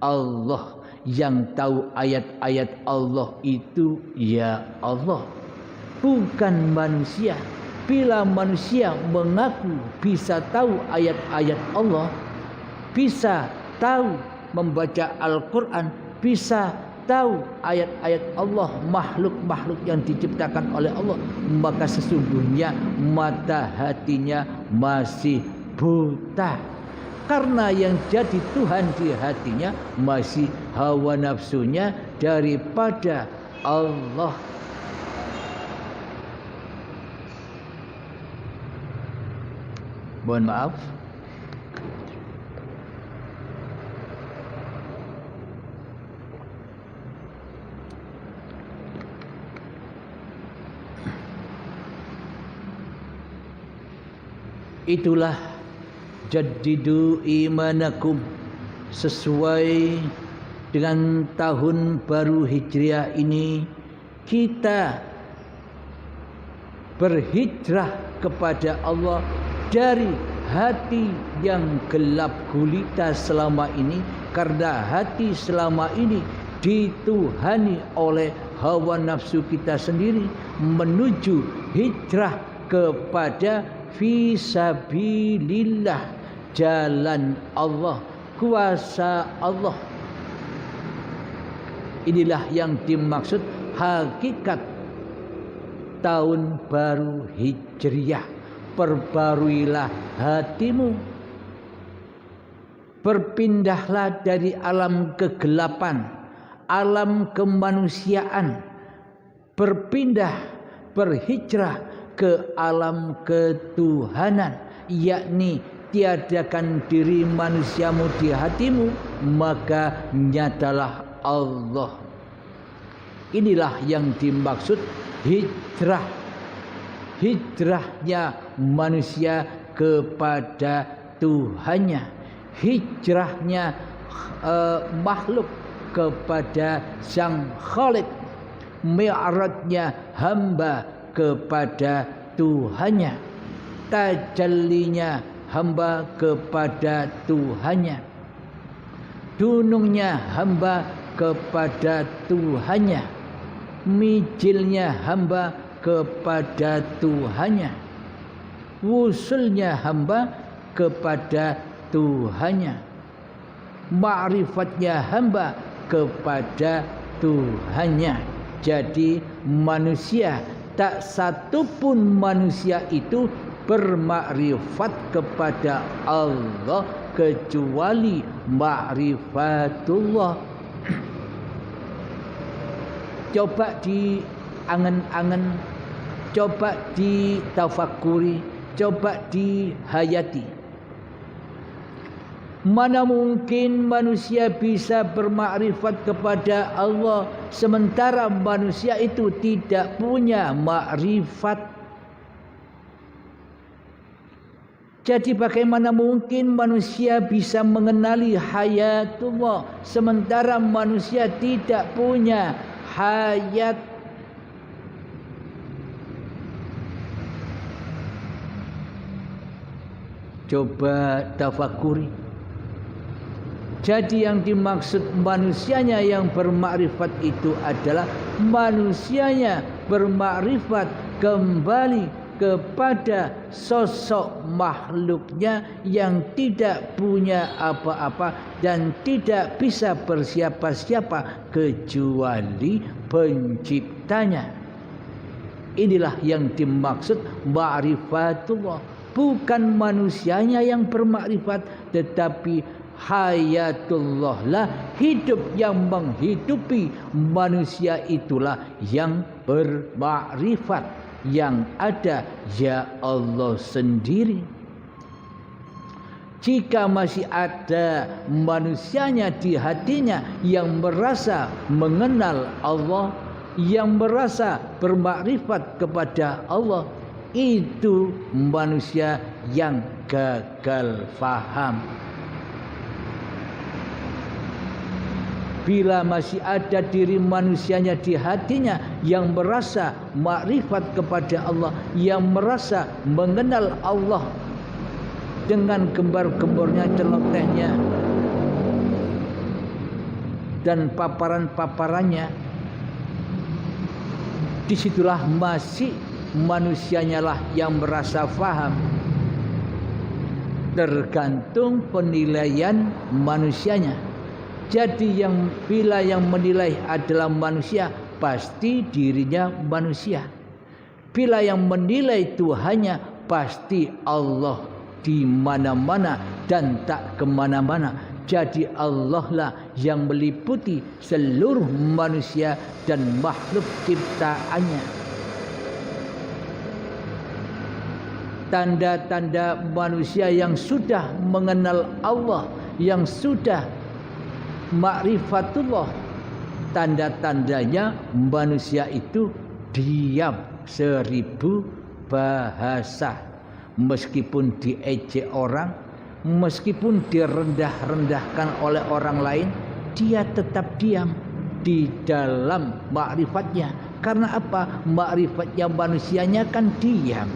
Allah. Yang tahu ayat-ayat Allah itu ya Allah, bukan manusia. Bila manusia mengaku bisa tahu ayat-ayat Allah, bisa tahu membaca Al-Quran, bisa tahu ayat-ayat Allah, makhluk-makhluk yang diciptakan oleh Allah, maka sesungguhnya mata hatinya masih buta. Karena yang jadi Tuhan di hatinya masih hawa nafsunya daripada Allah. Mohon maaf. Itulah jaddidu imanakum, sesuai dengan tahun baru Hijriah ini kita berhijrah kepada Allah dari hati yang gelap gulita selama ini, karena hati selama ini dituhani oleh hawa nafsu kita sendiri, menuju hijrah kepada fisabilillah, jalan Allah, kuasa Allah. Inilah yang dimaksud hakikat tahun baru Hijriah. Perbaruilah hatimu, berpindahlah dari alam kegelapan, alam kemanusiaan, berhijrah ke alam ketuhanan, yakni tiadakan diri manusiamu di hatimu, maka nyatalah Allah. Inilah yang dimaksud hijrah. Hijrahnya manusia kepada Tuhannya, hijrahnya makhluk kepada Sang Khalik, mi'rajnya hamba kepada Tuhannya, tajallinya hamba kepada Tuhannya, dunungnya hamba kepada Tuhannya, mijilnya hamba kepada Tuhannya, wusulnya hamba kepada Tuhannya, ma'rifatnya hamba kepada Tuhannya. Jadi manusia, tak satupun manusia itu bermakrifat kepada Allah kecuali ma'rifatullah. Coba diangen-angen, coba ditafakuri, coba dihayati. Mana mungkin manusia bisa bermakrifat kepada Allah sementara manusia itu tidak punya makrifat? Jadi bagaimana mungkin manusia bisa mengenali hayatullah sementara manusia tidak punya hayat? Coba tafakuri. Jadi yang dimaksud manusianya yang bermakrifat itu adalah manusianya bermakrifat kembali kepada sosok makhluknya yang tidak punya apa-apa dan tidak bisa bersiapa-siapa kecuali penciptanya. Inilah yang dimaksud ma'rifatullah. Bukan manusianya yang bermakrifat, tetapi hayatullah lah, hidup yang menghidupi manusia itulah yang bermakrifat, yang ada ya Allah sendiri. Jika masih ada manusianya di hatinya yang merasa mengenal Allah, yang merasa bermakrifat kepada Allah, itu manusia yang gagal faham. Bila masih ada diri manusianya di hatinya yang merasa makrifat kepada Allah, yang merasa mengenal Allah dengan gembar-gembornya, celotehnya, dan paparan-paparannya, disitulah masih manusianya lah yang merasa faham. Tergantung penilaian manusianya. Jadi bila yang menilai adalah manusia, pasti dirinya manusia. Bila yang menilai Tuhannya, pasti Allah di mana-mana dan tak kemana-mana. Jadi Allah lah yang meliputi seluruh manusia dan makhluk ciptaannya. Tanda-tanda manusia yang sudah mengenal Allah, yang sudah ma'rifatullah, tanda-tandanya manusia itu diam 1000 bahasa. Meskipun diejek orang, meskipun direndah-rendahkan oleh orang lain, dia tetap diam di dalam ma'rifatnya. Karena apa? Ma'rifatnya manusianya kan diam.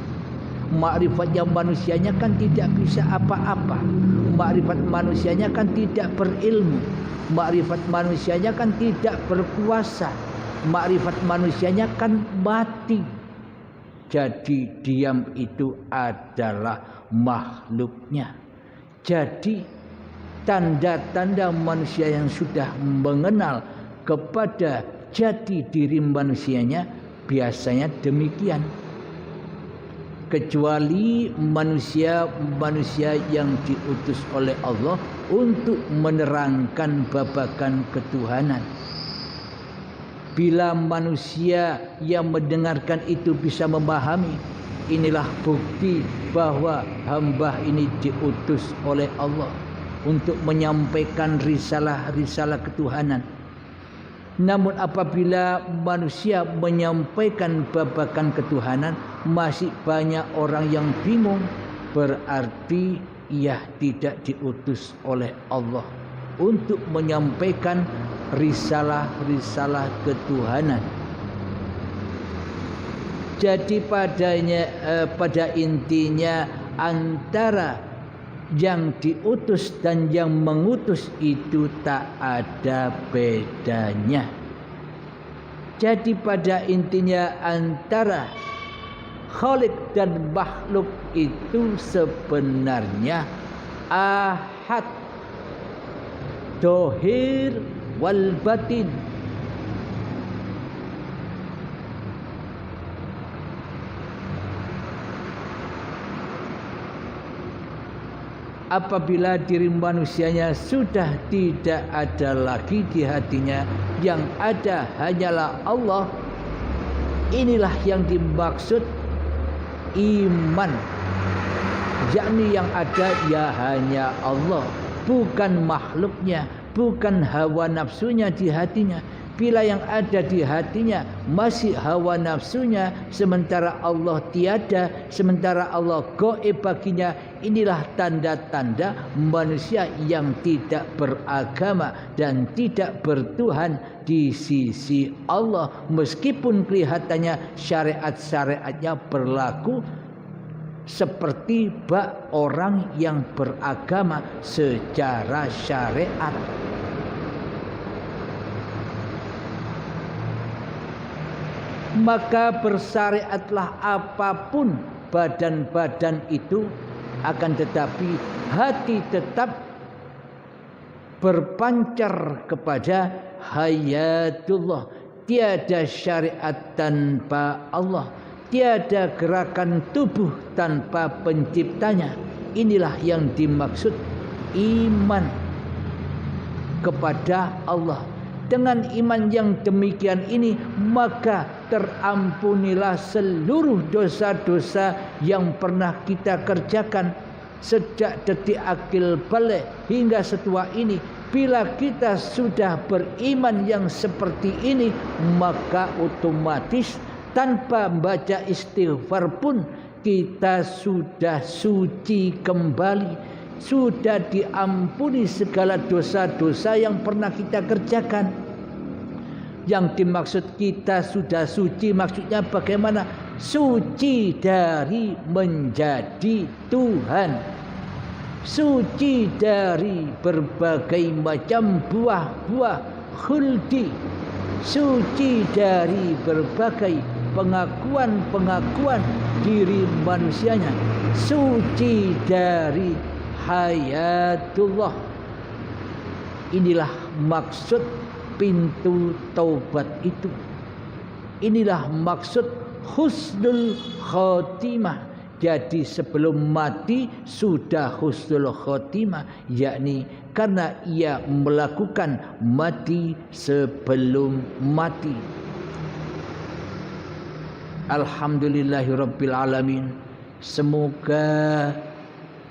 Ma'rifatnya manusianya kan tidak bisa apa-apa. Ma'rifat manusianya kan tidak berilmu. Ma'rifat manusianya kan tidak berkuasa. Ma'rifat manusianya kan mati. Jadi diam itu adalah makhluknya. Jadi tanda-tanda manusia yang sudah mengenal kepada jati diri manusianya biasanya demikian. Kecuali manusia yang diutus oleh Allah untuk menerangkan babakan ketuhanan. Bila manusia yang mendengarkan itu bisa memahami, inilah bukti bahwa hamba ini diutus oleh Allah untuk menyampaikan risalah-risalah ketuhanan. Namun apabila manusia menyampaikan babakan ketuhanan, masih banyak orang yang bingung, berarti ia tidak diutus oleh Allah untuk menyampaikan risalah-risalah ketuhanan. Jadi pada intinya antara yang diutus dan yang mengutus itu tak ada bedanya. Jadi pada intinya antara Khalik dan makhluk itu sebenarnya ahad, dohir wal batin. Apabila diri manusianya sudah tidak ada lagi di hatinya, yang ada hanyalah Allah, inilah yang dimaksud iman. Yakni yang ada ya hanya Allah, bukan makhluknya, bukan hawa nafsunya di hatinya. Bila yang ada di hatinya masih hawa nafsunya, sementara Allah tiada, sementara Allah gaib baginya, inilah tanda-tanda manusia yang tidak beragama dan tidak bertuhan di sisi Allah. Meskipun kelihatannya syariat-syariatnya berlaku seperti bak orang yang beragama secara syariat. Maka bersyariatlah apapun badan-badan itu, akan tetapi hati tetap berpancar kepada hayatullah. Tiada syariat tanpa Allah, tiada gerakan tubuh tanpa penciptanya. Inilah yang dimaksud iman. kepada Allah. Dengan iman yang demikian ini, maka terampunilah seluruh dosa-dosa yang pernah kita kerjakan sejak detik akil balik hingga setua ini. Bila kita sudah beriman yang seperti ini, maka otomatis tanpa baca istighfar pun kita sudah suci kembali, sudah diampuni segala dosa-dosa yang pernah kita kerjakan. Yang dimaksud kita sudah suci, maksudnya bagaimana? Suci dari menjadi Tuhan, suci dari berbagai macam buah-buah khuldi, suci dari berbagai pengakuan-pengakuan diri manusianya, suci dari hayatullah. Inilah maksud pintu taubat itu. Inilah maksud husnul khotimah. Jadi sebelum mati sudah husnul khotimah, yakni karena ia melakukan mati sebelum mati. Alhamdulillahirabbil alamin. Semoga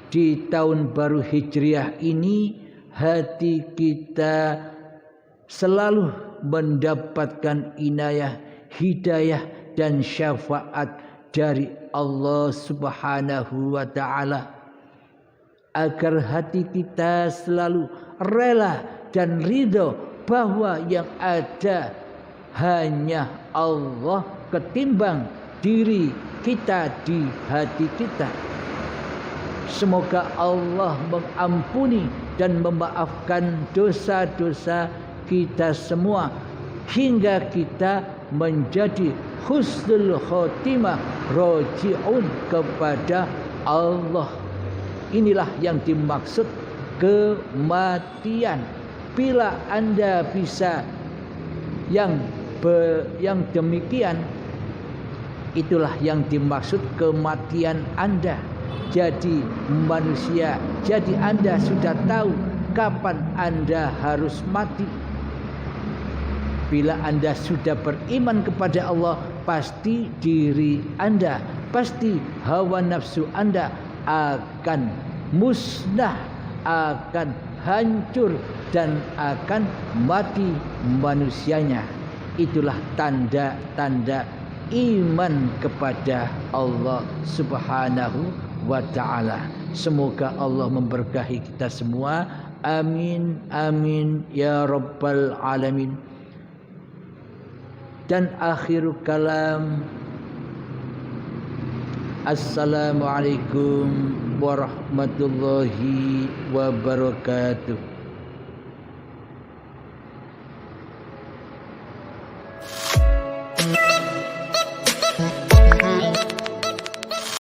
di tahun baru Hijriah ini hati kita selalu mendapatkan inayah, hidayah dan syafaat dari Allah Subhanahu wa taala, agar hati kita selalu rela dan ridho bahwa yang ada hanya Allah ketimbang diri kita di hati kita. Semoga Allah mengampuni dan memaafkan dosa-dosa kita semua hingga kita menjadi husnul khotimah, roji'un kepada Allah. Inilah yang dimaksud kematian. Bila Anda bisa yang demikian, itulah yang dimaksud kematian Anda. Jadi manusia, jadi Anda sudah tahu kapan Anda harus mati. Bila Anda sudah beriman kepada Allah, pasti diri Anda, pasti hawa nafsu Anda akan musnah, akan hancur dan akan mati manusianya. Itulah tanda-tanda iman kepada Allah Subhanahu wa ta'ala. Semoga Allah memberkahi kita semua. Amin, amin ya rabbal alamin. Dan akhir kalam, assalamualaikum warahmatullahi wabarakatuh.